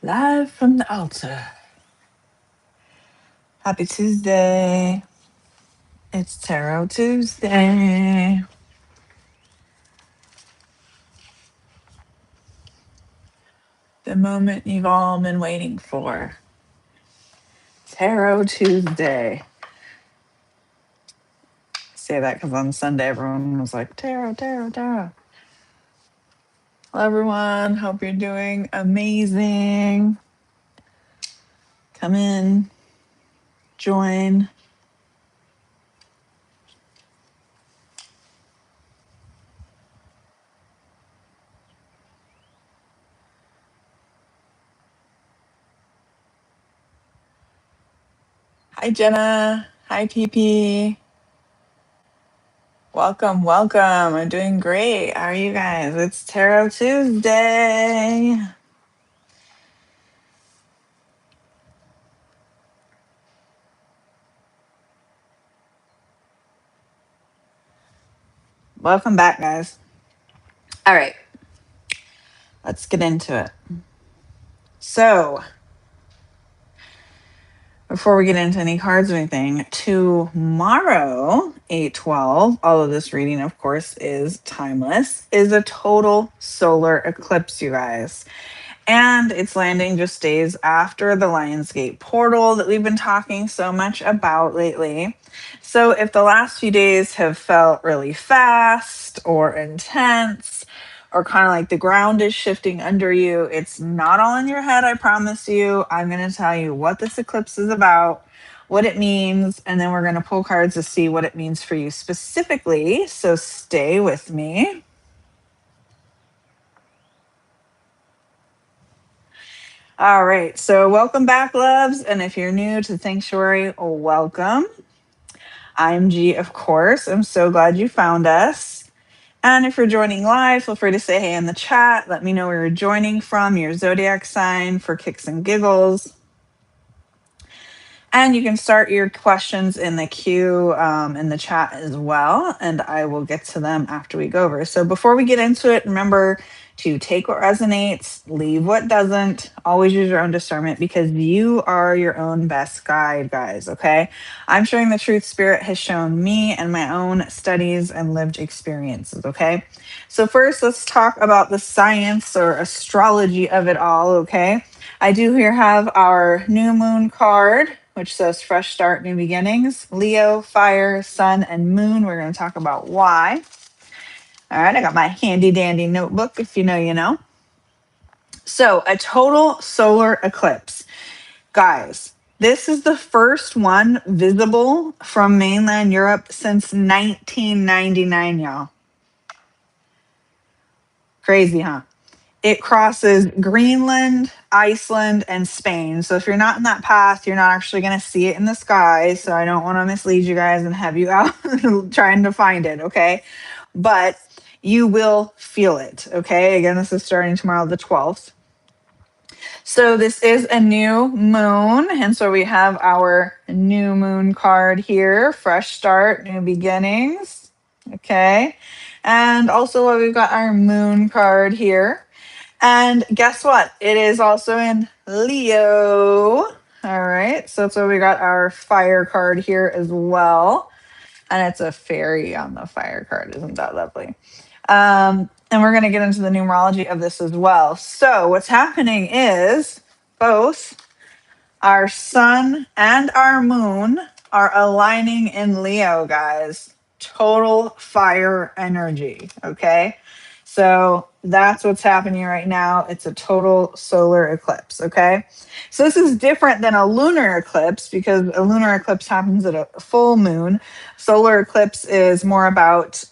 Live from the altar. Happy Tuesday. It's Tarot Tuesday. The moment you've all been waiting for. Tarot Tuesday. I say that because on Sunday everyone was like, Tarot, Tarot, Tarot. Hello, everyone. Hope you're doing amazing. Come in, join. Hi, Jenna. Hi, PP. Welcome, welcome. I'm doing great. How are you guys? It's Tarot Tuesday. Welcome back, guys. All right, let's get into it. So, before we get into any cards or anything, tomorrow, 8/12, all of this reading, of course, is timeless, is a total solar eclipse, you guys. And it's landing just days after the Lionsgate portal that we've been talking so much about lately. So if the last few days have felt really fast or intense, or kind of like the ground is shifting under you, it's not all in your head, I promise you. I'm going to tell you what this eclipse is about, what it means, and then we're going to pull cards to see what it means for you specifically. So stay with me. All right. So, welcome back, loves. And if you're new to Sanctuary, welcome. I'm G, of course. I'm so glad you found us. And if you're joining live, feel free to say hey in the chat. Let me know where you're joining from, your zodiac sign for kicks and giggles. And you can start your questions in the queue in the chat as well, and I will get to them after we go over. So before we get into it, remember to take what resonates, leave what doesn't. Always use your own discernment because you are your own best guide, guys, okay? I'm sharing the truth Spirit has shown me and my own studies and lived experiences, okay? So first, let's talk about the science or astrology of it all, okay? I do here have our new moon card, which says fresh start, new beginnings. Leo, fire, sun, and moon. We're going to talk about why. All right, I got my handy dandy notebook. If you know, you know. So, a total solar eclipse. Guys, this is the first one visible from mainland Europe since 1999, y'all. Crazy, huh? It crosses Greenland, Iceland, and Spain. So if you're not in that path, you're not actually going to see it in the sky. So I don't want to mislead you guys and have you out trying to find it, okay? But you will feel it, okay? Again, this is starting tomorrow, the 12th. So this is a new moon. And so we have our new moon card here, fresh start, new beginnings, okay? And also we've got our moon card here. And guess what? It is also in Leo. All right. So that's why we got our fire card here as well. And it's a fairy on the fire card. Isn't that lovely? And we're going to get into the numerology of this as well. So what's happening is both our sun and our moon are aligning in Leo, guys. Total fire energy. Okay. So that's what's happening right now. It's a total solar eclipse. Okay. So this is different than a lunar eclipse because a lunar eclipse happens at a full moon. Solar eclipse is more about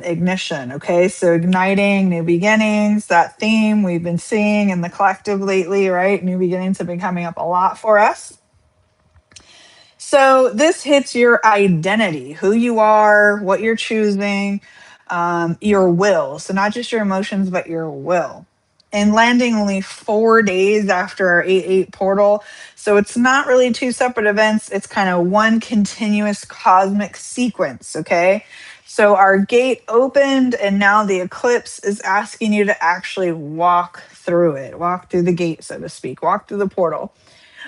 ignition. Okay. So igniting, new beginnings, that theme we've been seeing in the collective lately, right? New beginnings have been coming up a lot for us. So this hits your identity, who you are, what you're choosing, your will. So not just your emotions, but your will. And landing only 4 days after our 8/8 portal. So it's not really two separate events. It's kind of one continuous cosmic sequence, okay? So our gate opened, and now the eclipse is asking you to actually walk through it, walk through the gate, so to speak, walk through the portal.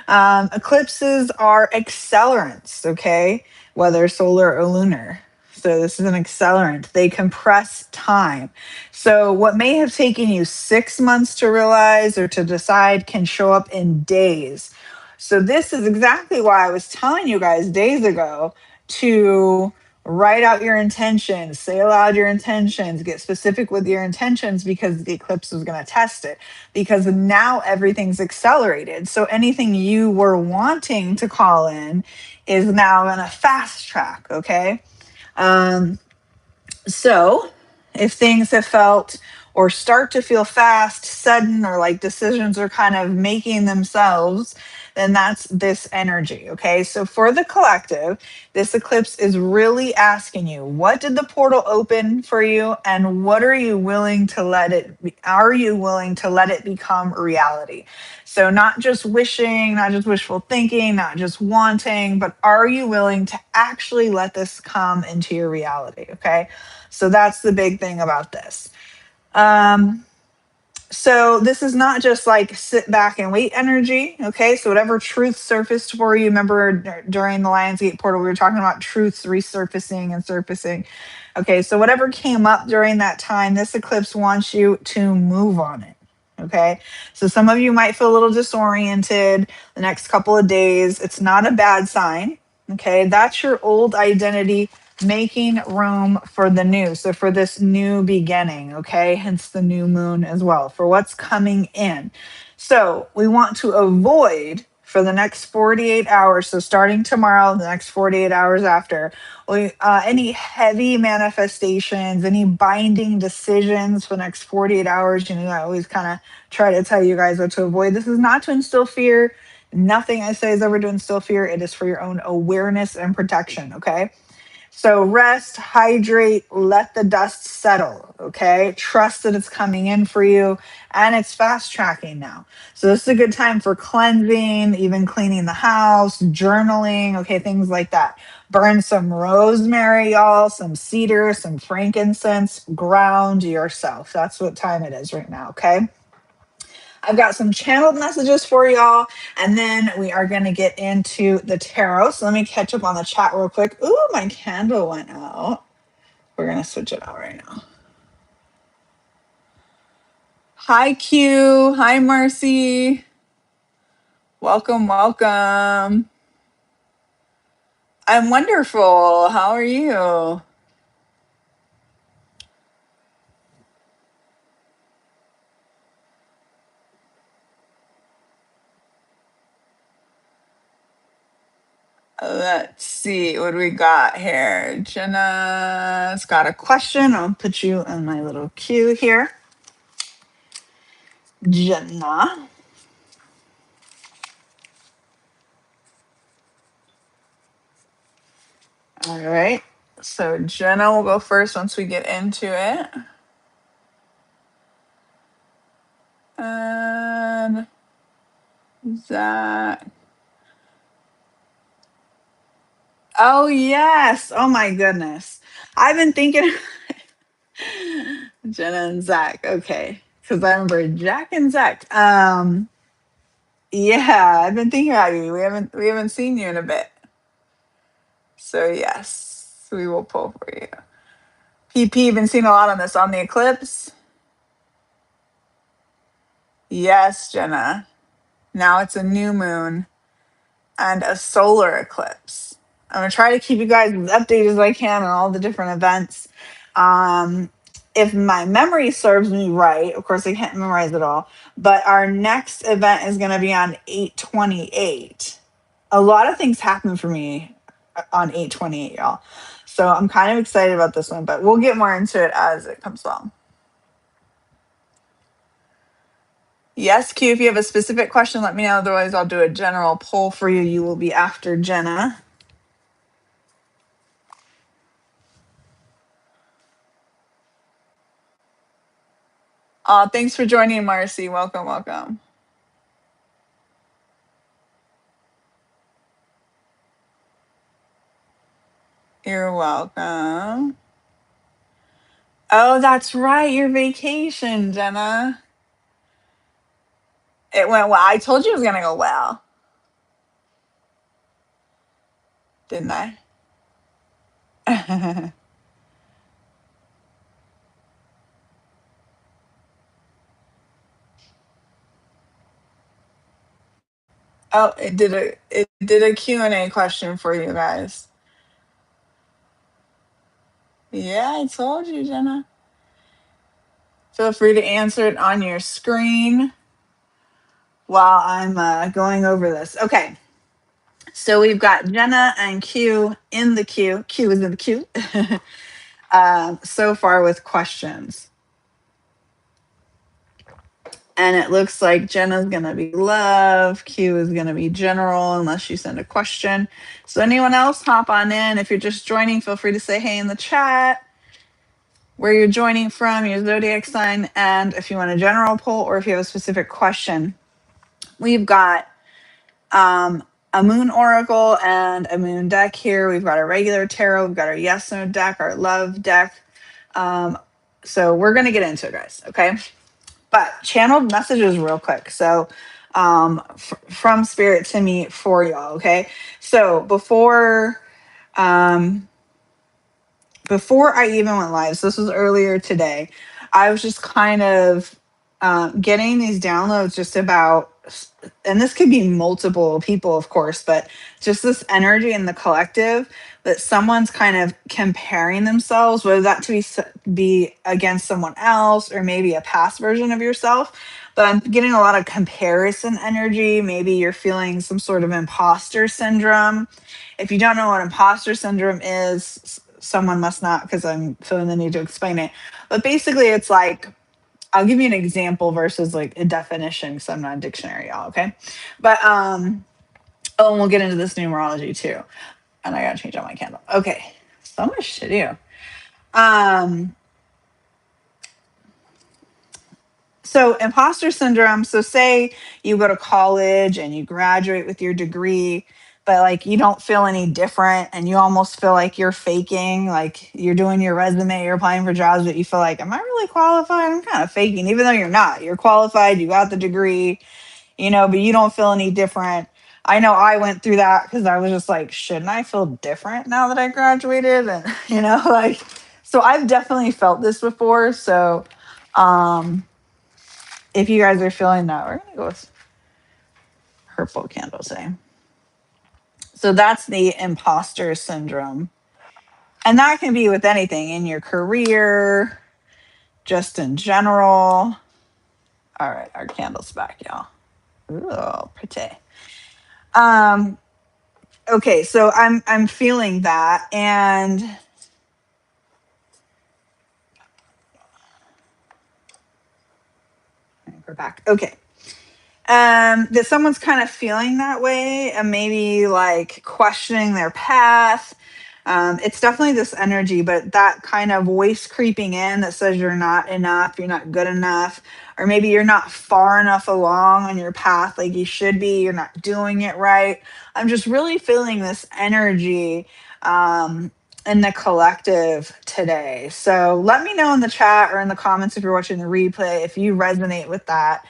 Eclipses are accelerants, okay, whether solar or lunar. So this is an accelerant. They compress time. So what may have taken you 6 months to realize or to decide can show up in days. So this is exactly why I was telling you guys days ago to write out your intentions, say aloud your intentions, get specific with your intentions, because the eclipse is going to test it, because now everything's accelerated. So anything you were wanting to call in is now in a fast track, okay? Um, so, if things have felt or start to feel fast, sudden, or like decisions are kind of making themselves, then that's this energy. Okay. So, for the collective, this eclipse is really asking you, what did the portal open for you, and what are you willing to let it be? Are you willing to let it become reality? So, not just wishing, not just wishful thinking, not just wanting, but are you willing to actually let this come into your reality? Okay. So that's the big thing about this. Um, so this is not just like sit back and wait energy. Okay. So whatever truth surfaced for you, remember during the Lionsgate portal, we were talking about truths resurfacing and surfacing. Okay. So whatever came up during that time, this eclipse wants you to move on it. Okay. So some of you might feel a little disoriented the next couple of days. It's not a bad sign. Okay. That's your old identity making room for the new. So for this new beginning, okay, hence the new moon as well, for what's coming in. So we want to avoid for the next 48 hours. So starting tomorrow, the next 48 hours after, any heavy manifestations, any binding decisions for the next 48 hours. You know, I always kind of try to tell you guys what to avoid. This is not to instill fear. Nothing I say is ever to instill fear. It is for your own awareness and protection. Okay. So rest, hydrate, let the dust settle, okay? Trust that it's coming in for you, and it's fast tracking now. So this is a good time for cleansing, even cleaning the house, journaling, okay, things like that. Burn some rosemary, y'all, some cedar, some frankincense, ground yourself. That's what time it is right now, okay? I've got some channeled messages for y'all, and then we are going to get into the tarot. So let me catch up on the chat real quick. Ooh, my candle went out. We're going to switch it out right now. Hi, Q. Hi, Marcy. Welcome, welcome. I'm wonderful. How are you? Let's see what we got here. Jenna's got a question. I'll put you in my little queue here. Jenna. All right. So Jenna will go first once we get into it. And Zach. Oh, yes. Oh, my goodness. I've been thinking Jenna and Zach. Okay. Because I remember Jack and Zach. Yeah, I've been thinking about you. We haven't seen you in a bit. So yes, we will pull for you. PP, been seeing a lot on this on the eclipse. Yes, Jenna. Now it's a new moon and a solar eclipse. I'm gonna try to keep you guys as updated as I can on all the different events. Um, if my memory serves me right, of course I can't memorize it all, but our next event is gonna be on 8/28. A lot of things happen for me on 8/28, y'all. So I'm kind of excited about this one, but we'll get more into it as it comes along. Yes, Q, if you have a specific question, let me know. Otherwise, I'll do a general poll for you. You will be after Jenna. Thanks for joining, Marcy. Welcome, welcome. You're welcome. Oh, that's right. Your vacation, Jenna. It went well. I told you it was going to go well, didn't I? Oh, it did a Q&A question for you guys. Yeah, I told you, Jenna. Feel free to answer it on your screen while I'm going over this. Okay, so we've got Jenna and Q in the queue. Q is in the queue so far with questions. And it looks like Jenna's going to be love. Q is going to be general unless you send a question. So anyone else hop on in. If you're just joining, feel free to say hey in the chat, where you're joining from, your zodiac sign, and if you want a general poll or if you have a specific question. We've got a moon oracle and a moon deck here. We've got our regular tarot. We've got our yes no deck, our love deck. So we're going to get into it, guys. Okay. But channeled messages real quick. So from spirit to me for y'all. Okay. So um, before I even went live, so this was earlier today, I was just kind of getting these downloads just about, and this could be multiple people, of course, but just this energy in the collective that someone's kind of comparing themselves, whether that to be against someone else or maybe a past version of yourself. But I'm getting a lot of comparison energy. Maybe you're feeling some sort of imposter syndrome. If you don't know what imposter syndrome is, someone must not, because I'm feeling the need to explain it. But basically, it's like, I'll give you an example versus like a definition because I'm not a dictionary, y'all. Okay. But, oh, and we'll get into this numerology too. And I got to change out my candle. Okay. So much to do. So imposter syndrome, so say you go to college and you graduate with your degree, but like you don't feel any different and you almost feel like you're faking, like you're doing your resume, you're applying for jobs, but you feel like, am I really qualified? I'm kind of faking, even though you're not. You're qualified, you got the degree, but you don't feel any different. I know I went through that because I was just like, shouldn't I feel different now that I graduated? And like, so I've definitely felt this before. So if you guys are feeling that, we're gonna go with purple candle today. So that's the imposter syndrome. And that can be with anything in your career, just in general. All right, our candle's back, y'all. Ooh, pretty. Okay, so I'm feeling that, and we're back. Okay. That someone's kind of feeling that way and maybe like questioning their path. It's definitely this energy, but that kind of voice creeping in that says you're not enough, you're not good enough, or maybe you're not far enough along on your path like you should be, you're not doing it right. I'm just really feeling this energy in the collective today. So let me know in the chat or in the comments if you're watching the replay if you resonate with that.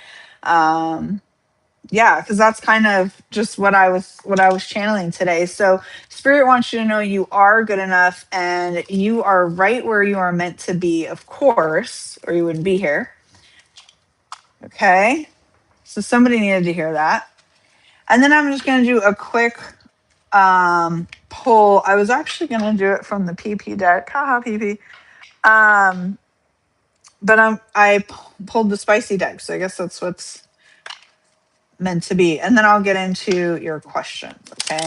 Yeah, because that's kind of just what I was channeling today. So spirit wants you to know you are good enough and you are right where you are meant to be, of course, or you wouldn't be here. Okay. So somebody needed to hear that. And then I'm just going to do a quick poll. I was actually going to do it from the PP deck. Haha, PP. But I pulled the spicy deck, so I guess that's what's meant to be. And then I'll get into your questions, okay?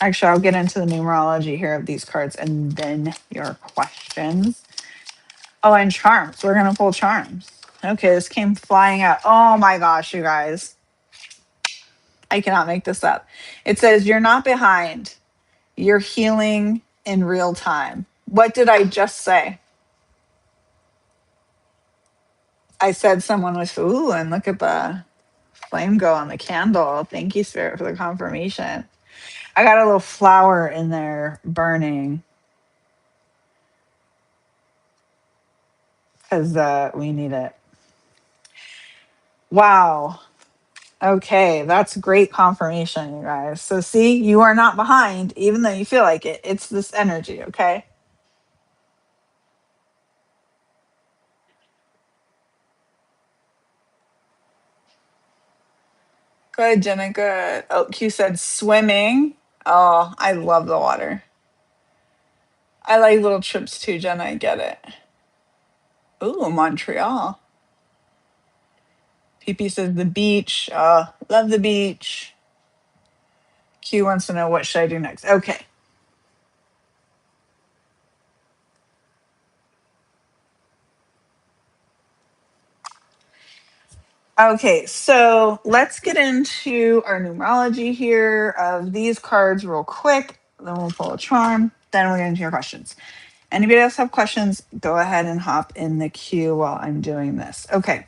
Actually, I'll get into the numerology here of these cards and then your questions. Oh, and charms. We're going to pull charms. Okay, this came flying out. Oh my gosh, you guys. I cannot make this up. It says, you're not behind. You're healing in real time. What did I just say? I said someone was, ooh, and look at the flame go on the candle. Thank you, Spirit, for the confirmation. I got a little flower in there burning because we need it. Wow. Okay, that's great confirmation, you guys. So, see, you are not behind, even though you feel like it. It's this energy, okay? Good, Jenna, good. Oh, Q said swimming. Oh, I love the water. I like little trips too, Jenna. I get it. Ooh, Montreal. PP says the beach. Love the beach. Q wants to know what should I do next. Okay. Okay, so let's get into our numerology here of these cards real quick. Then we'll pull a charm. Then we'll get into your questions. Anybody else have questions? Go ahead and hop in the queue while I'm doing this. Okay.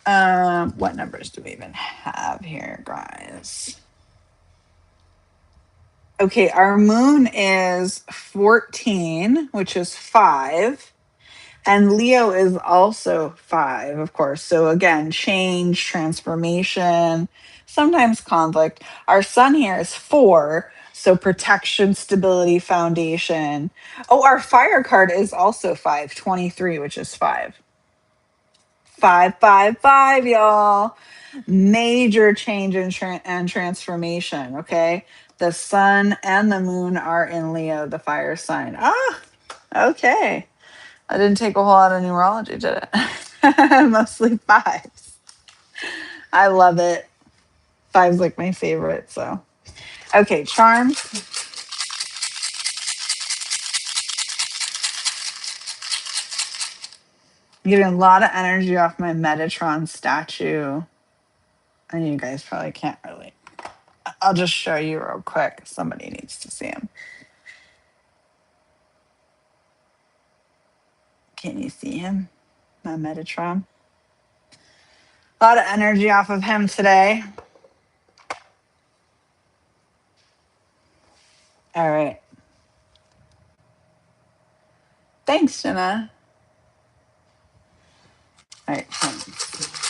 What numbers do we even have here, guys? Okay, our moon is 14, which is 5. And Leo is also 5, of course. So again, change, transformation, sometimes conflict. Our sun here is 4. So protection, stability, foundation. Oh, our fire card is also 5, 23, which is 5. 555, y'all. Major change and transformation. Okay. The sun and the moon are in Leo, the fire sign. Ah, okay. I didn't take a whole lot of numerology, did it? Mostly fives. I love it. Five's like my favorite. So, okay, charms. I'm getting a lot of energy off my Metatron statue. And you guys probably can't really. I'll just show you real quick. Somebody needs to see him. Can you see him? My Metatron. A lot of energy off of him today. All right. Thanks, Jenna. All right. Thanks.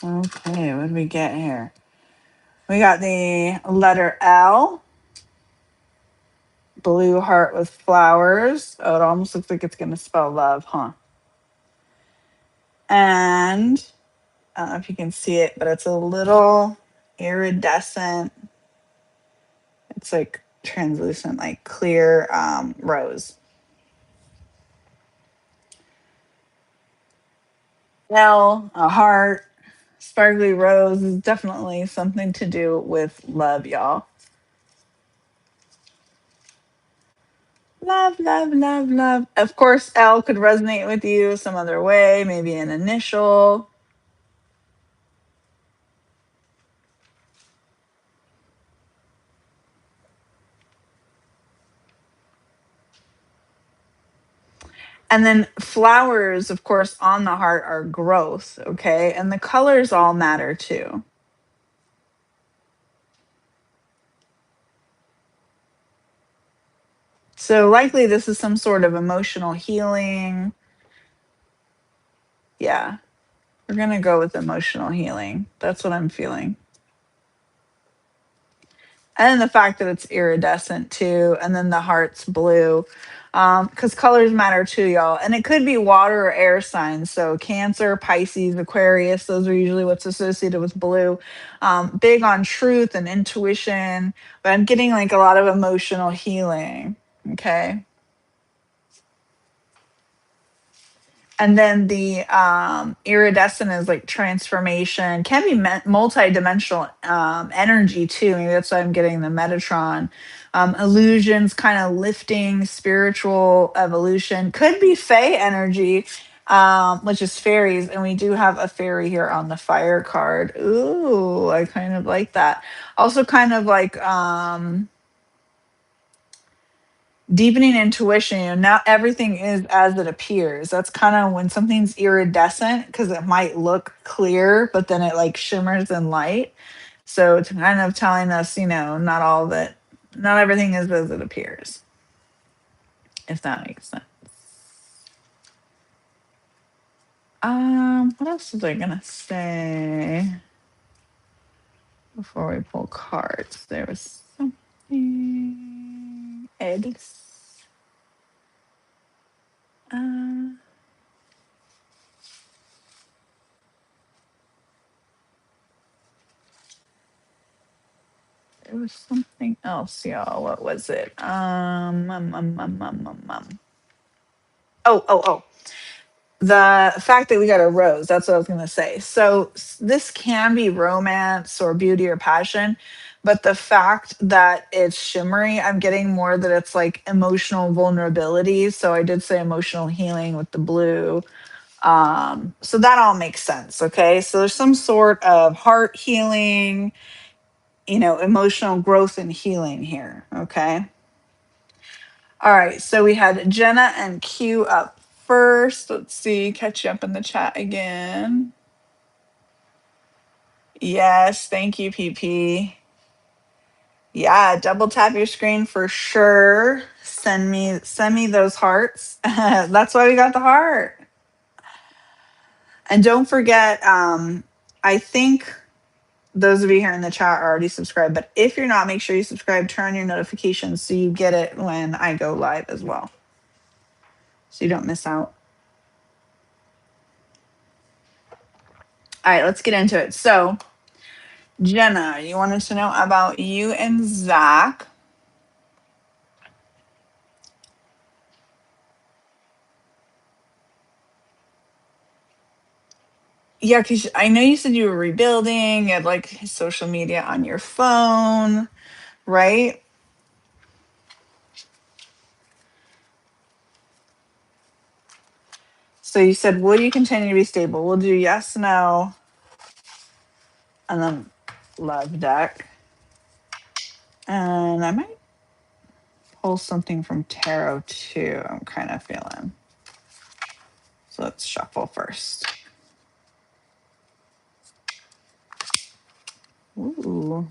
Okay, what did we get here? We got the letter L, blue heart with flowers. Oh, it almost looks like it's going to spell love, huh? And I don't know if you can see it, but it's a little iridescent. It's like translucent, like clear rose. L, a heart, sparkly rose is definitely something to do with love, y'all. Love, love, love, love. Of course, L could resonate with you some other way, maybe an initial. And then flowers, of course, on the heart are growth, okay? And the colors all matter too. So likely this is some sort of emotional healing. Yeah, we're going to go with emotional healing. That's what I'm feeling. And the fact that it's iridescent too, and then the heart's blue, because colors matter too, y'all. And it could be water or air signs. So Cancer, Pisces, Aquarius, those are usually what's associated with blue. Big on truth and intuition, but I'm getting like a lot of emotional healing. Okay. And then the iridescent is like transformation, can be multi-dimensional energy too. Maybe that's why I'm getting the Metatron. Illusions, kind of lifting, spiritual evolution. Could be Fey energy. which is fairies, and we do have a fairy here on the fire card. Ooh, I kind of like that. Also kind of like deepening intuition. You know, not everything is as it appears. That's kind of when something's iridescent, because it might look clear, but then it like shimmers in light. So it's kind of telling us, you know, not all that, not everything is as it appears, if that makes sense. What else was I gonna say before we pull cards? There was something. Eggs. Uh, there was something else, y'all. What was it? Oh. The fact that we got a rose, that's what I was going to say. So this can be romance or beauty or passion, but the fact that it's shimmery, I'm getting more that it's like emotional vulnerability. So I did say emotional healing with the blue. So that all makes sense. Okay. So there's some sort of heart healing, you know, emotional growth and healing here. Okay. All right, so we had Jenna and Q up first. Let's see, catch you up in the chat again. Yes, thank you, PP. Yeah, double tap your screen for sure. Send me those hearts. That's why we got the heart. And don't forget, I think those of you here in the chat are already subscribed, but if you're not, make sure you subscribe, turn on your notifications so you get it when I go live as well. So you don't miss out. All right, let's get into it. So, Jenna, you wanted to know about you and Zach. Yeah, because I know you said you were rebuilding, you had like social media on your phone, right? So you said, will you continue to be stable? We'll do yes, no, and then love deck. And I might pull something from tarot too, I'm kind of feeling. So let's shuffle first. Ooh.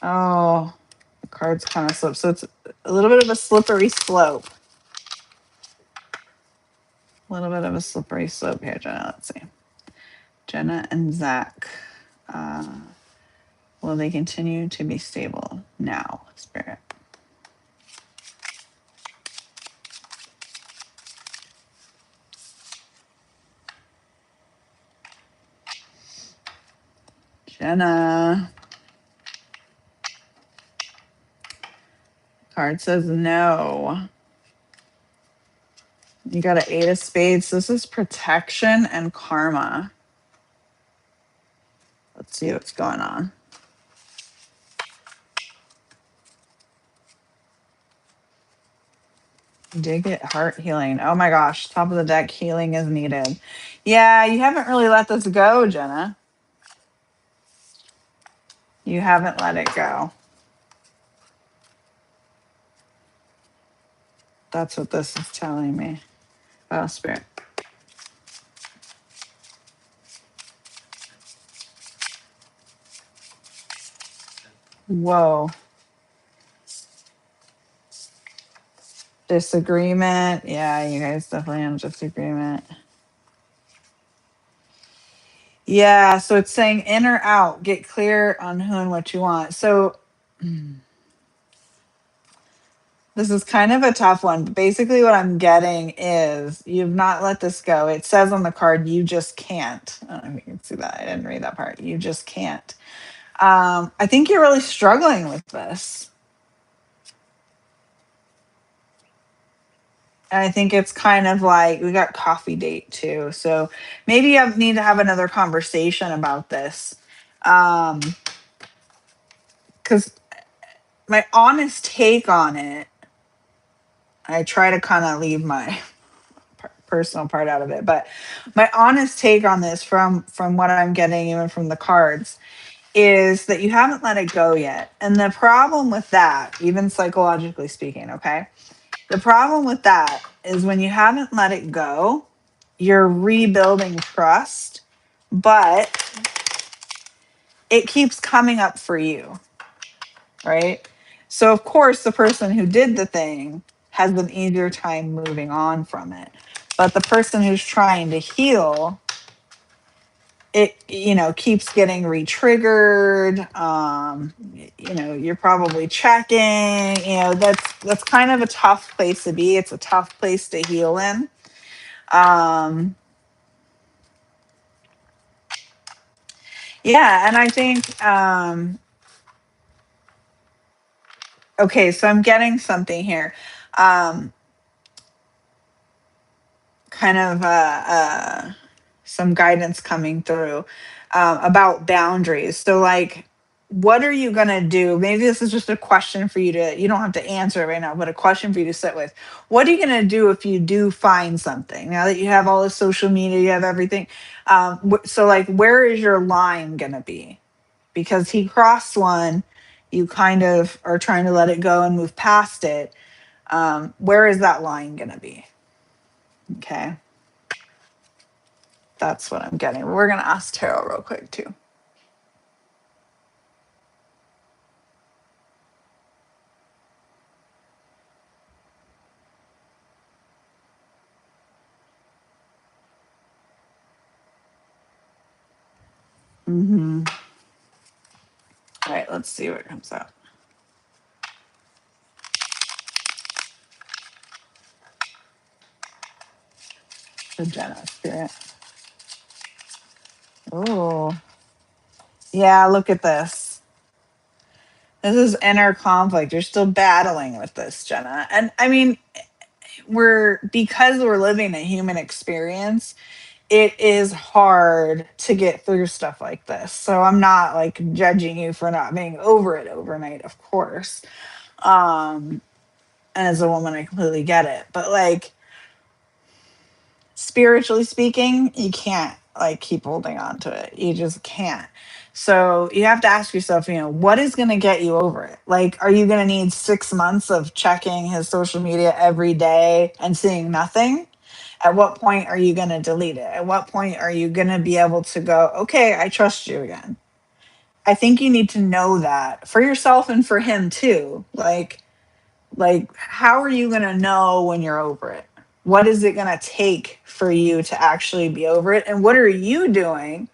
Oh, the cards kind of slip. So it's a little bit of a slippery slope. A little bit of a slippery slope here, Jenna. Let's see. Jenna and Zach. Will they continue to be stable now, Spirit? Jenna. Card says no. You got an 8 of spades. This is protection and karma. Let's see what's going on. You did get heart healing. Oh my gosh. Top of the deck, healing is needed. Yeah, you haven't really let this go, Jenna. You haven't let it go. That's what this is telling me. Oh, Spirit. Whoa. Disagreement. Yeah, you guys definitely have disagreement. Yeah, so it's saying in or out, get clear on who and what you want. So this is kind of a tough one, but basically what I'm getting is you've not let this go. It says on the card, you just can't. I don't know if you can see that. I didn't read that part. You just can't. I think you're really struggling with this. And I think it's kind of like we got coffee date too. So maybe I need to have another conversation about this. Because my honest take on it, I try to kind of leave my personal part out of it. But my honest take on this, from what I'm getting, even from the cards, is that you haven't let it go yet. And the problem with that, even psychologically speaking, okay, the problem with that is when you haven't let it go, you're rebuilding trust, but it keeps coming up for you, right? So, of course, the person who did the thing has an easier time moving on from it. But the person who's trying to heal, it, keeps getting re-triggered. You're probably checking. That's kind of a tough place to be. It's a tough place to heal in. um yeah, and I think, okay, so I'm getting something here. um Kind of some guidance coming through, about boundaries. So, like, what are you going to do? Maybe this is just a question for you to, you don't have to answer it right now, but a question for you to sit with. What are you going to do if you do find something? Now that you have all the social media, you have everything. So, like, where is your line going to be? Because he crossed one, you kind of are trying to let it go and move past it. Where is that line going to be? Okay. That's what I'm getting. We're going to ask Tarot real quick, too. Mm-hmm. All right, let's see what comes out. The Jenna spirit. Oh, yeah, look at this. This is inner conflict. You're still battling with this, Jenna. And I mean, because we're living a human experience, it is hard to get through stuff like this. So I'm not like judging you for not being over it overnight, of course. And as a woman, I completely get it. But like, spiritually speaking, you can't like keep holding on to it. You just can't. So you have to ask yourself, what is going to get you over it? Like, are you going to need 6 months of checking his social media every day and seeing nothing? At what point are you going to delete it? At what point are you going to be able to go, okay, I trust you again? I think you need to know that for yourself and for him too. Like, how are you going to know when you're over it? What is it going to take for you to actually be over it? And what are you doing?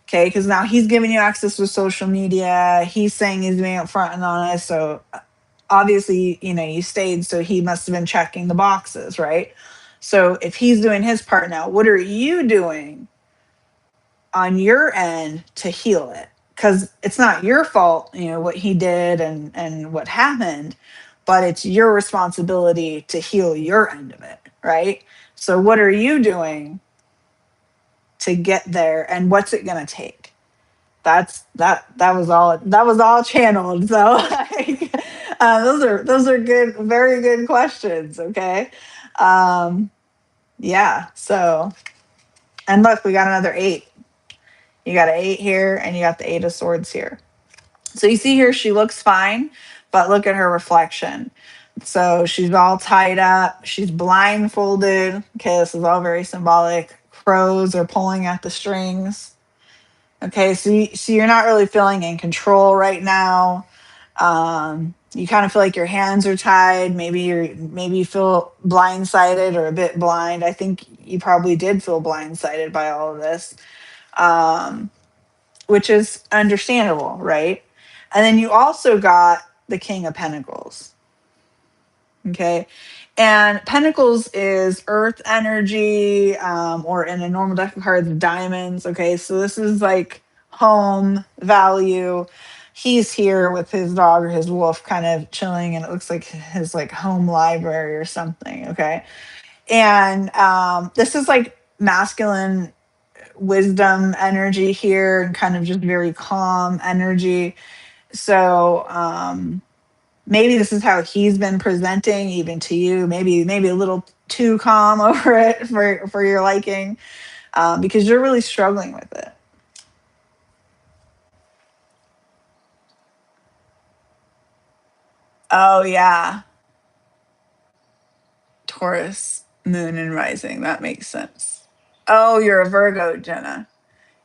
Okay, because now he's giving you access to social media. He's saying he's being upfront and honest. So obviously, you stayed, so he must have been checking the boxes, right? So if he's doing his part now, what are you doing on your end to heal it? Because it's not your fault, what he did and what happened, but it's your responsibility to heal your end of it, right? So what are you doing to get there, and what's it going to take? That was all channeled. So like, those are good, very good questions. Okay. um yeah, so, and look, we got another 8. You got an 8 here, and you got the 8 of Swords here. So you see here, she looks fine, but look at her reflection. So she's all tied up. She's blindfolded. Okay, this is all very symbolic. Crows are pulling at the strings. Okay, so you're not really feeling in control right now. You kind of feel like your hands are tied. Maybe you feel blindsided or a bit blind. I think you probably did feel blindsided by all of this. Um, which is understandable, right? And then you also got the King of Pentacles. Okay. And Pentacles is earth energy, or in a normal deck of cards, diamonds. Okay. So this is like home value. He's here with his dog or his wolf kind of chilling, and it looks like his like home library or something. Okay. And this is like masculine wisdom energy here, and kind of just very calm energy. So maybe this is how he's been presenting even to you. Maybe a little too calm over it for your liking, because you're really struggling with it. Oh yeah, Taurus, moon and rising. That makes sense. Oh, you're a Virgo, Jenna.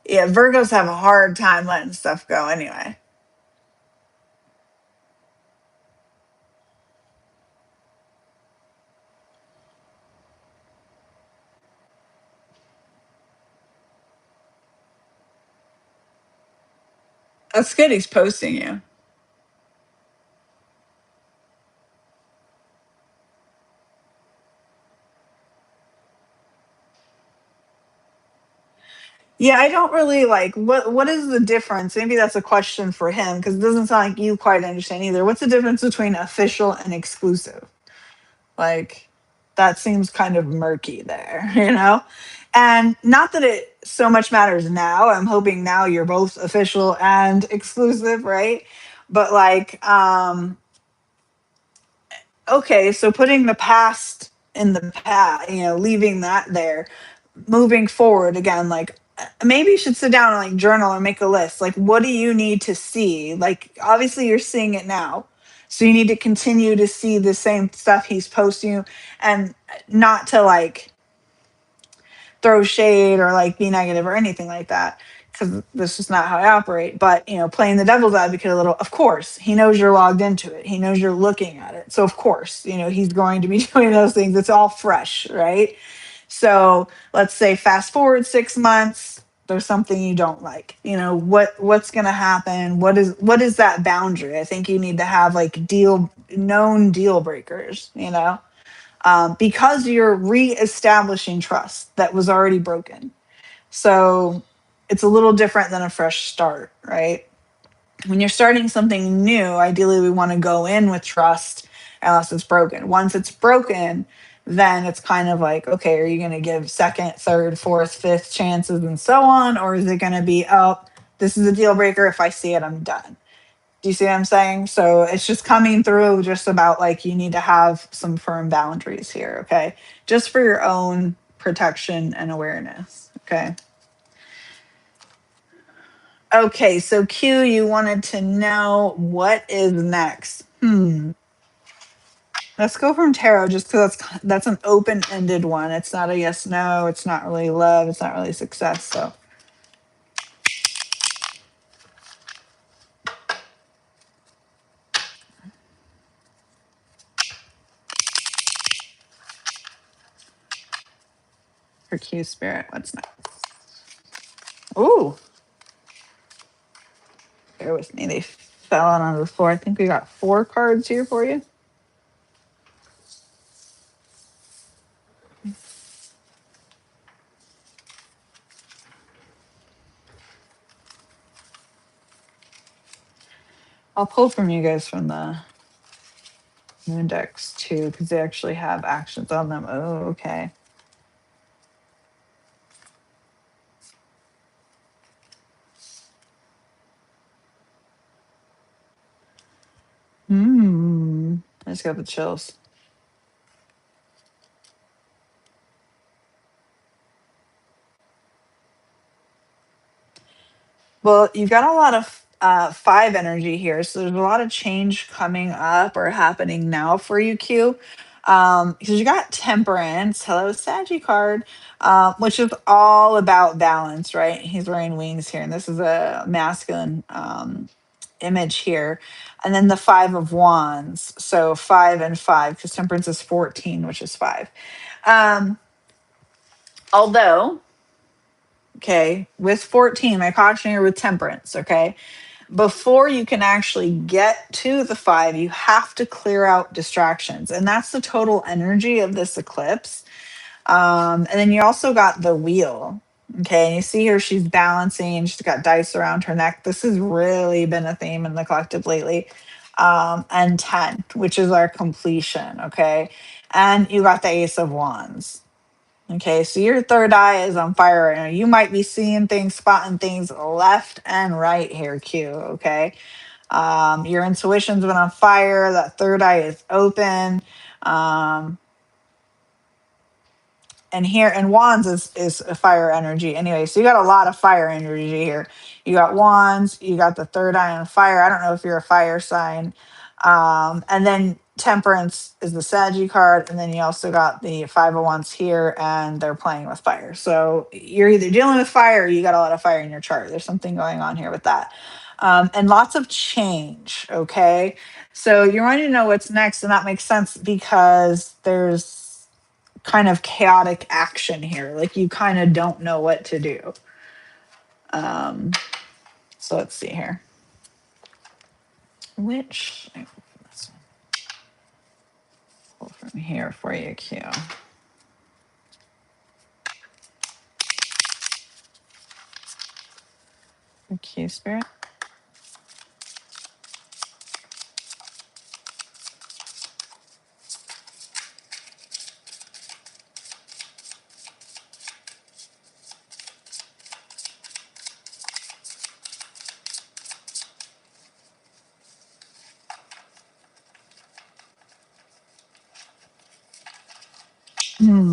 Yeah, Virgos have a hard time letting stuff go anyway. That's good. He's posting you. Yeah, I don't really like what is the difference? Maybe that's a question for him because it doesn't sound like you quite understand either. What's the difference between official and exclusive? Like that seems kind of murky there, you know? And not that it so much matters now. I'm hoping now you're both official and exclusive, right? But like okay, so putting the past in the past, leaving that there, moving forward again, like maybe you should sit down and like journal and make a list. Like, what do you need to see? Like, obviously, you're seeing it now. So you need to continue to see the same stuff he's posting you and not to like throw shade or like be negative or anything like that because this is not how I operate. But playing the devil's advocate a little, of course, he knows you're logged into it. He knows you're looking at it. So of course, he's going to be doing those things. It's all fresh, right? So let's say fast forward 6 months, there's something you don't like. What's gonna happen? What is that boundary? I think you need to have like known deal breakers, because you're reestablishing trust that was already broken. So it's a little different than a fresh start, right? When you're starting something new, ideally we want to go in with trust unless it's broken. Once it's broken, then it's kind of like, okay, are you going to give second, third, fourth, fifth chances and so on? Or is it going to be, oh, this is a deal breaker. If I see it, I'm done. Do you see what I'm saying? So it's just coming through just about like you need to have some firm boundaries here, okay? Just for your own protection and awareness, okay? Okay, so Q, you wanted to know what is next. Let's go from tarot just because that's an open-ended one. It's not a yes, no. It's not really love. It's not really success. So for Q spirit, what's next? Ooh, bear with me. They fell out onto the floor. I think we got 4 cards here for you. I'll pull from you guys from the moon decks too, because they actually have actions on them. Oh, okay. I just got the chills. Well, you've got a lot of 5 energy here, so there's a lot of change coming up or happening now for you, Q. Because you got Temperance, hello Saggy card, which is all about balance, right? He's wearing wings here, and this is a masculine image here. And then the 5 of Wands, so 5 and 5, because Temperance is 14, which is 5. Um, although, okay, with 14, my caution here with Temperance, okay? Before you can actually get to the 5, you have to clear out distractions. And that's the total energy of this eclipse. And then you also got the wheel. Okay. And you see here she's balancing, she's got dice around her neck. This has really been a theme in the collective lately. And 10, which is our completion. Okay. And you got the Ace of Wands. Okay, so your third eye is on fire right now. You might be seeing things, spotting things left and right here, Q. Okay. Your intuition's been on fire. That third eye is open. Um, and here and wands is a fire energy anyway, so you got a lot of fire energy here. You got wands, you got the third eye on fire. I don't know if you're a fire sign. And then temperance is the Saggy card, and then you also got the five of wands here, and they're playing with fire. So you're either dealing with fire or you got a lot of fire in your chart. There's something going on here with that. And lots of change. Okay, so you're wanting to know what's next, and that makes sense because there's kind of chaotic action here. Like you kind of don't know what to do. Um, so let's see here. Which let's pull from here for you, Q. Q spirit.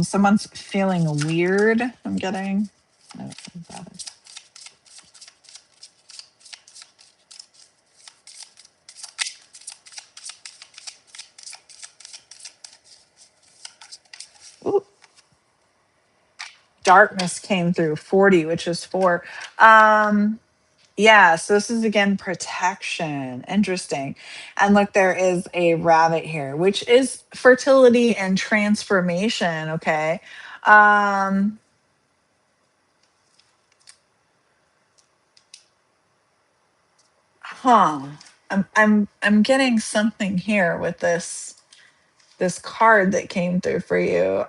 Someone's feeling weird. I'm getting. I don't know what that is. Ooh, darkness came through 40, which is 4. Yeah, so this is again protection. Interesting. And look, there is a rabbit here, which is fertility and transformation. Okay. Um, huh. I'm getting something here with this card that came through for you.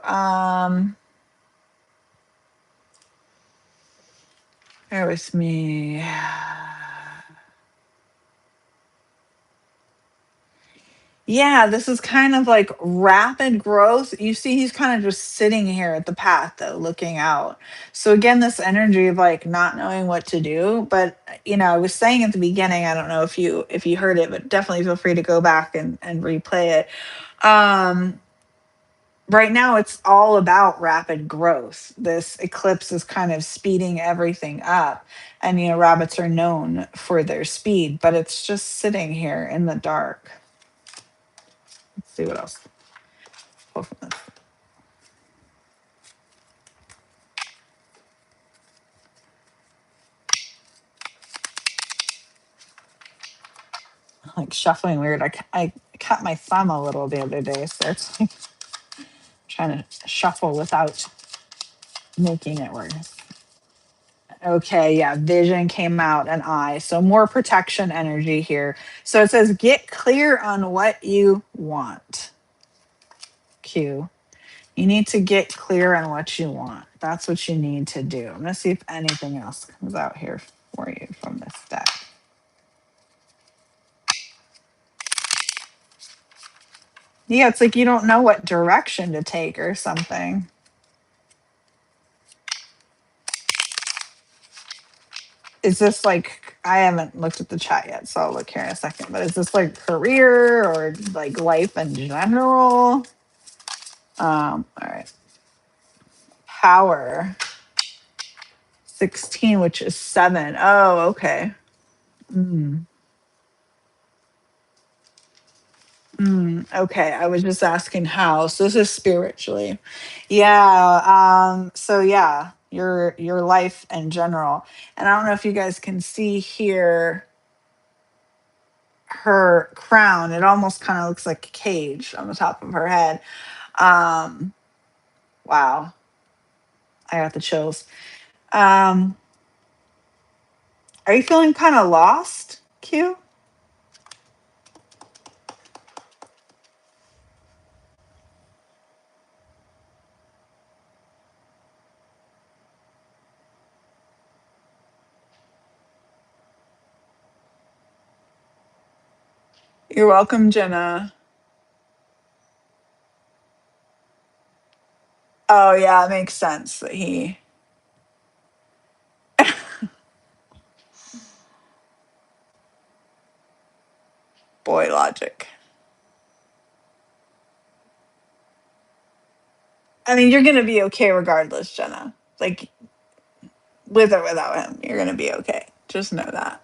Bear with me. Yeah, this is kind of like rapid growth. You see, he's kind of just sitting here at the path, though, looking out. So again, this energy of like not knowing what to do. But I was saying at the beginning, I don't know if you heard it, but definitely feel free to go back and replay it. Um, right now, it's all about rapid growth. This eclipse is kind of speeding everything up, and rabbits are known for their speed, but it's just sitting here in the dark. Let's see what else. Pull from this. Like shuffling weird. I cut my thumb a little the other day, so it's like trying to shuffle without making it worse. Okay, yeah, vision came out and eye. So more protection energy here. So it says get clear on what you want. Q. You need to get clear on what you want. That's what you need to do. I'm gonna see if anything else comes out here for you from this deck. Yeah, it's like you don't know what direction to take or something. Is this like, I haven't looked at the chat yet, so I'll look here in a second, but is this like career or like life in general? All right. Power 16, which is 7. Oh, okay. Mm. Okay, I was just asking how. So this is spiritually. Yeah. So yeah, your life in general. And I don't know if you guys can see here her crown. It almost kind of looks like a cage on the top of her head. Um, wow, I got the chills. Um, are you feeling kind of lost, Q? You're welcome, Jenna. Oh yeah, it makes sense that he. boy logic. I mean, you're gonna be okay regardless, Jenna. Like, with or without him, you're gonna be okay. Just know that.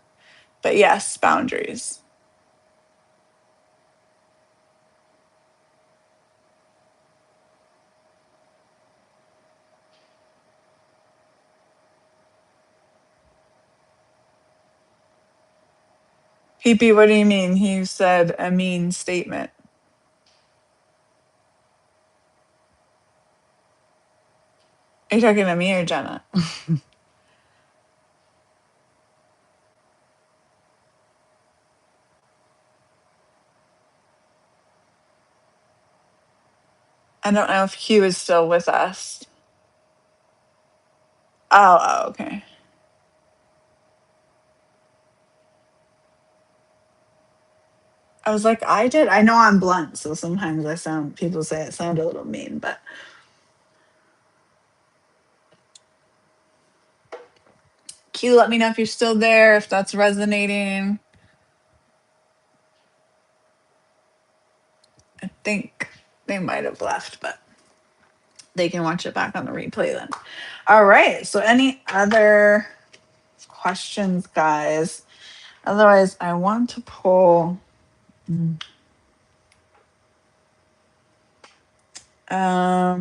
But yes, boundaries. PP, what do you mean? He said a mean statement. Are you talking to me or Jenna? I don't know if Hugh is still with us. Oh, okay. I was like, I did. I know I'm blunt, so sometimes people say it sound a little mean, but Q, let me know if you're still there, if that's resonating. I think they might have left, but they can watch it back on the replay then. All right. So, any other questions, guys? Otherwise, I want to pull. I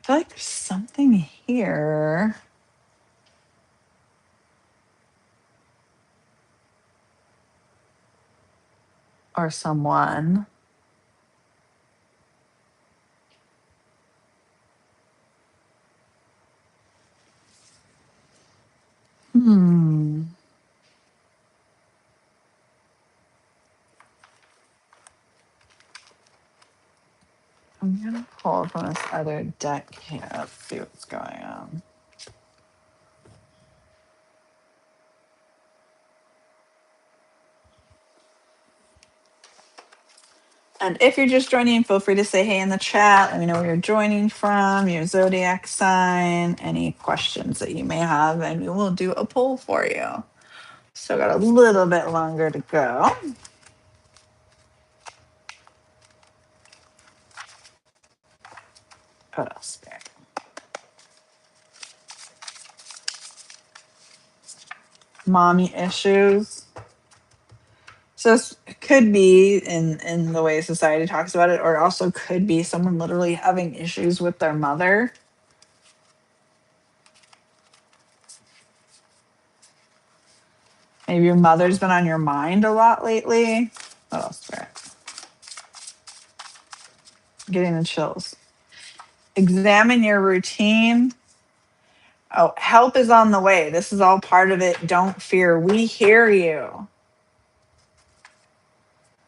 feel like there's something here. Or someone. Hmm. I'm gonna pull from this other deck here. Let's see what's going on. And if you're just joining, feel free to say hey in the chat. Let me know where you're joining from, your zodiac sign, any questions that you may have, and we will do a poll for you. So got a little bit longer to go. What else? Mommy issues. So this could be in the way society talks about it, or it also could be someone literally having issues with their mother. Maybe your mother's been on your mind a lot lately. What else, Spirit? Getting the chills. Examine your routine. Oh, help is on the way. This is all part of it. Don't fear. We hear you.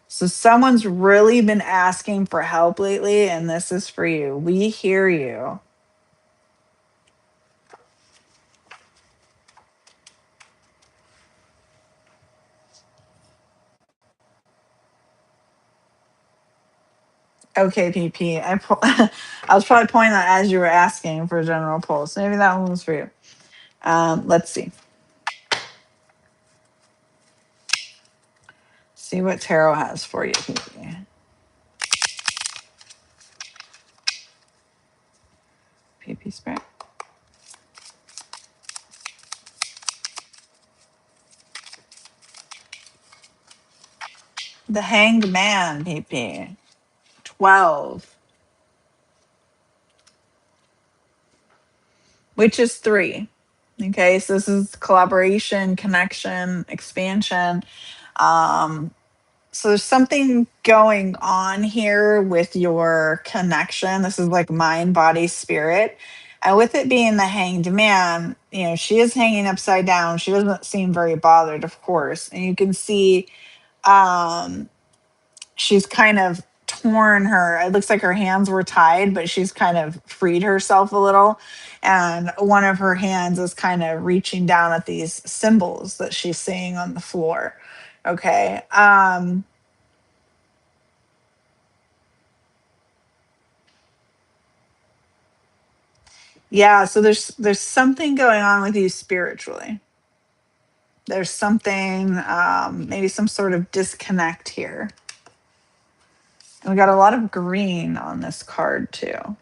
So someone's really been asking for help lately, and this is for you. We hear you. Okay, PP. I was probably pointing that as you were asking for a general pulse. Maybe that one was for you. Let's see. See what tarot has for you, PP. PP Spirit. The Hanged Man, PP. 12. Which is 3. Okay, so this is collaboration, connection, expansion. So there's something going on here with your connection. This is like mind, body, spirit. And with it being the hanged man, she is hanging upside down. She doesn't seem very bothered, of course. And you can see she's kind of torn her. It looks like her hands were tied, but she's kind of freed herself a little. And one of her hands is kind of reaching down at these symbols that she's seeing on the floor. Okay. Yeah, so there's something going on with you spiritually. There's something, maybe some sort of disconnect here. And we got a lot of green on this card too,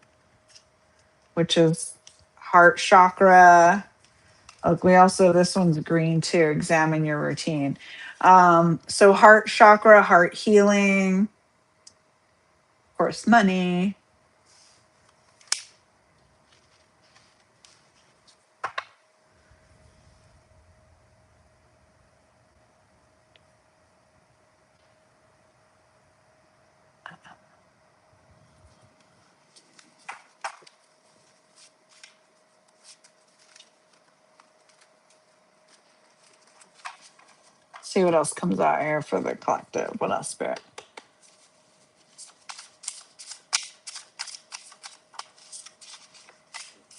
which is heart chakra. Look, we also, this one's green too. Examine your routine. So heart chakra, heart healing, of course, money. See what else comes out here for the collective. What else, Spirit?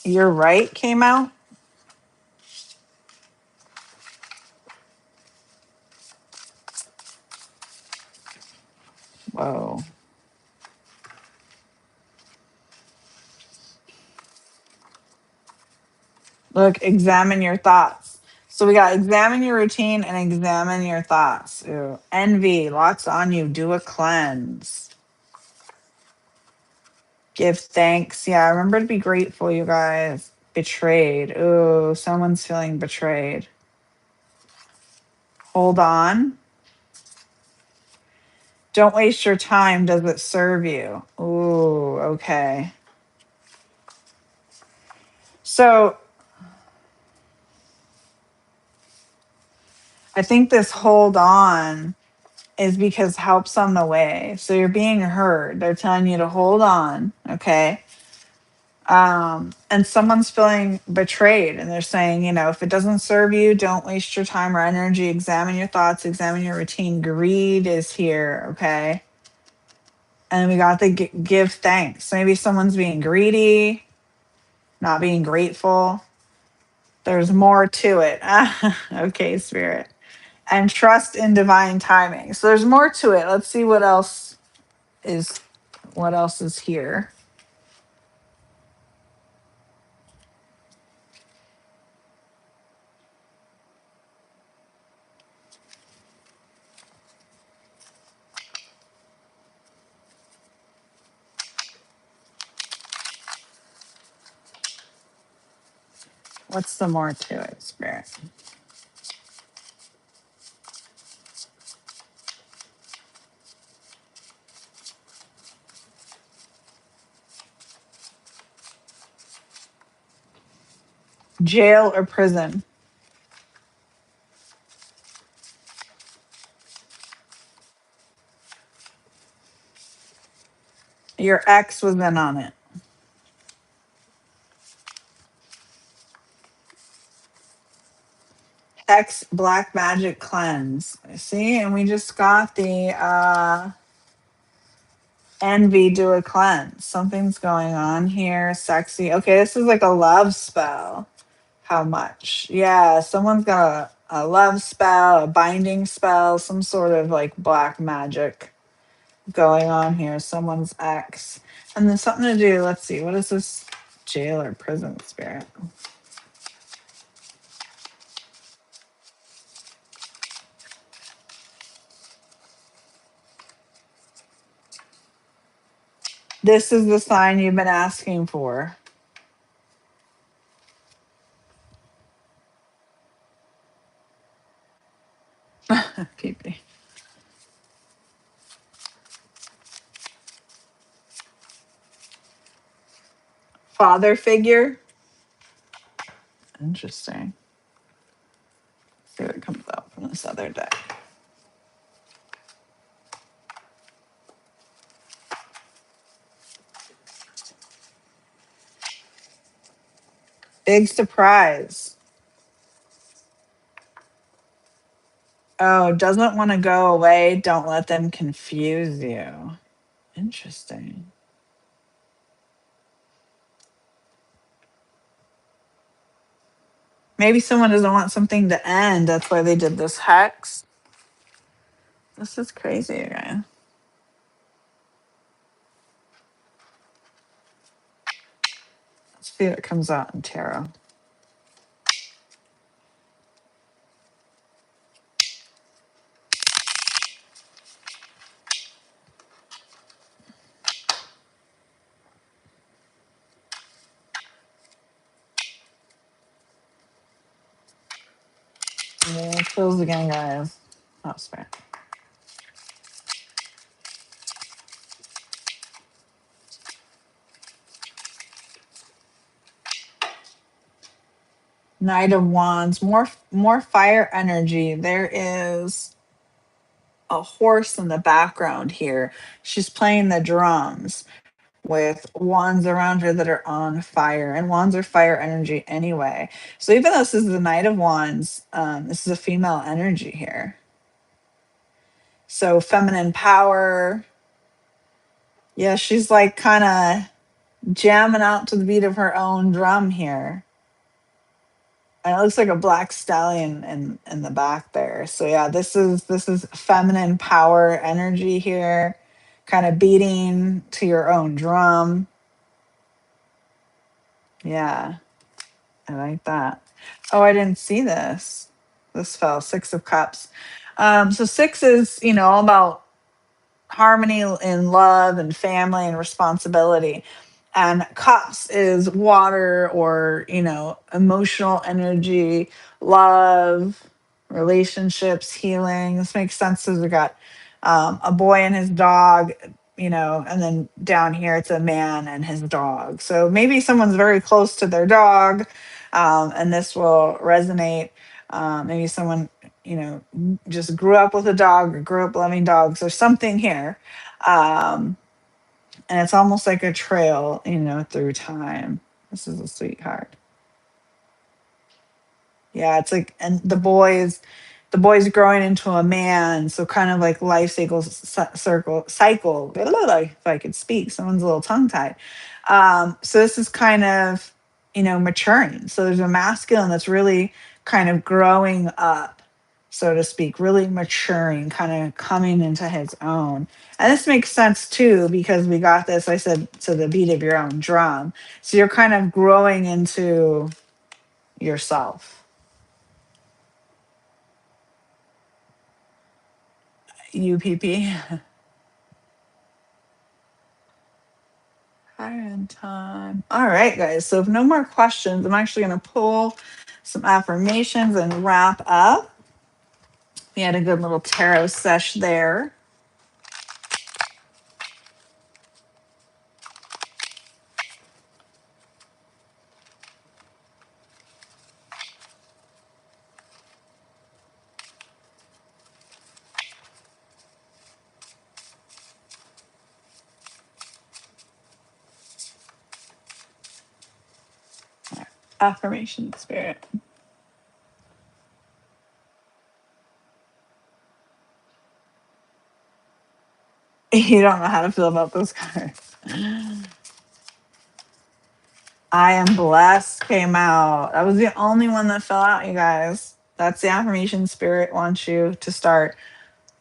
You're right came out. Whoa. Look, examine your thoughts. So we got examine your routine and examine your thoughts. Ooh. Envy, lots on you. Do a cleanse. Give thanks. Yeah, remember to be grateful, you guys. Betrayed. Ooh, someone's feeling betrayed. Hold on. Don't waste your time. Does it serve you? Ooh, okay. So I think this hold on is because help's on the way. So you're being heard. They're telling you to hold on. Okay. And someone's feeling betrayed and they're saying, if it doesn't serve you, don't waste your time or energy. Examine your thoughts, examine your routine. Greed is here. Okay. And we got the give thanks. Maybe someone's being greedy, not being grateful. There's more to it. Okay, Spirit. And trust in divine timing. So there's more to it. Let's see is what else is here. What's the more to it, Spirit? Jail or prison? Your ex was in on it. Ex black magic cleanse. See, and we just got the envy do a cleanse. Something's going on here. Sexy. Okay, this is like a love spell. How much? Yeah, someone's got a love spell, a binding spell, some sort of like black magic going on here. Someone's ex. And then something to do. Let's see. What is this jail or prison, Spirit? This is the sign you've been asking for. PP. Father figure. Interesting. See what comes out from this other deck. Big surprise. Oh, doesn't want to go away. Don't let them confuse you. Interesting. Maybe someone doesn't want something to end. That's why they did this hex. This is crazy, guys. Let's see what comes out in tarot. Chills again, guys. Oh, sorry. Knight of Wands, more fire energy. There is a horse in the background here. She's playing the drums with wands around her that are on fire, and wands are fire energy anyway. So even though this is the Knight of Wands, this is a female energy here. So feminine power. Yeah, she's like kind of jamming out to the beat of her own drum here. And it looks like a black stallion in the back there. So yeah, this is feminine power energy here, kind of beating to your own drum. Yeah, I like that. Oh, I didn't see this. This fell. Six of Cups. So six is, all about harmony in love and family and responsibility. And cups is water, or emotional energy, love, relationships, healing. This makes sense because we got a boy and his dog, and then down here it's a man and his dog. So maybe someone's very close to their dog, and this will resonate. Maybe someone just grew up with a dog or grew up loving dogs or something here. Um, and it's almost like a trail, through time. This is a sweetheart. Yeah, it's like, and the boy's growing into a man, so kind of like life cycle. Blah, blah, blah, if I could speak, someone's a little tongue tied. So this is kind of, maturing. So there's a masculine that's really kind of growing up, so to speak, really maturing, kind of coming into his own. And this makes sense too, because we got this, I said, to the beat of your own drum. So you're kind of growing into yourself. UPP. Hiring time. All right, guys. So if no more questions, I'm actually going to pull some affirmations and wrap up. We had a good little tarot sesh there. Affirmation spirit. You don't know how to feel about those cards. I am blessed came out. That was the only one that fell out, you guys. That's the affirmation spirit wants you to start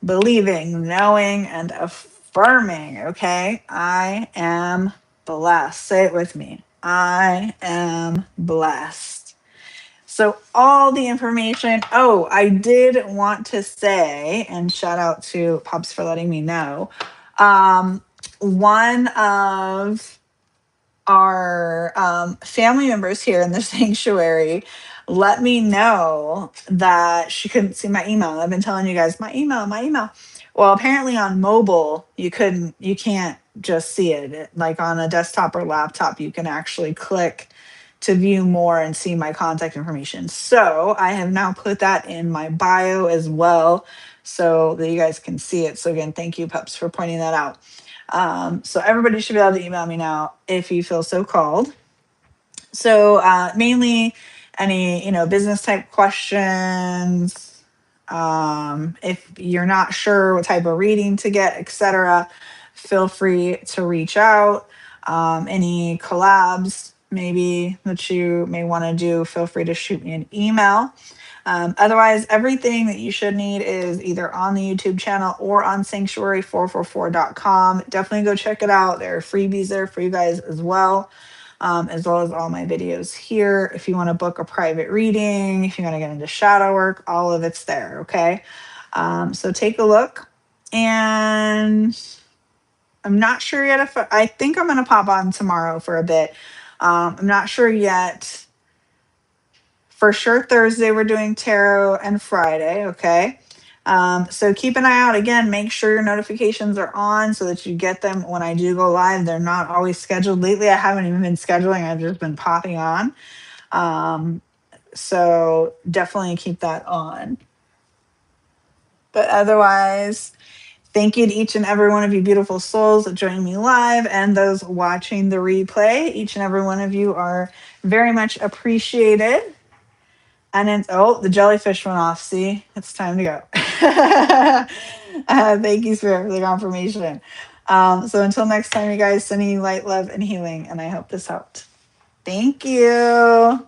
believing, knowing, and affirming. Okay. I am blessed. Say it with me. I am blessed. So, all the information. Oh, I did want to say, and shout out to Pops for letting me know. One of our family members here in the sanctuary let me know that she couldn't see my email. I've been telling you guys my email. Well, apparently on mobile you can't just see it. Like on a desktop or laptop, you can actually click to view more and see my contact information. So I have now put that in my bio as well, so that you guys can see it. So again, thank you, Pups, for pointing that out. So everybody should be able to email me now if you feel so called. So mainly any business type questions. If you're not sure what type of reading to get, etc., feel free to reach out. Any collabs maybe that you may want to do, feel free to shoot me an email. Otherwise, everything that you should need is either on the YouTube channel or on sanctuary444.com. Definitely go check it out. There are freebies there for you guys as well as all my videos here. If you want to book a private reading, if you want to get into shadow work, all of it's there. Okay. So take a look. And I'm not sure yet if I think I'm going to pop on tomorrow for a bit. I'm not sure yet For sure, Thursday we're doing tarot and Friday, okay? So keep an eye out. Again, make sure your notifications are on so that you get them when I do go live. They're not always scheduled. Lately, I haven't even been scheduling. I've just been popping on. So definitely keep that on. But otherwise, thank you to each and every one of you beautiful souls that joined me live and those watching the replay. Each and every one of you are very much appreciated. And it's, oh, the jellyfish went off. See, it's time to go. Thank you, Spirit, for the confirmation. So until next time, you guys, sending you light, love, and healing. And I hope this helped. Thank you.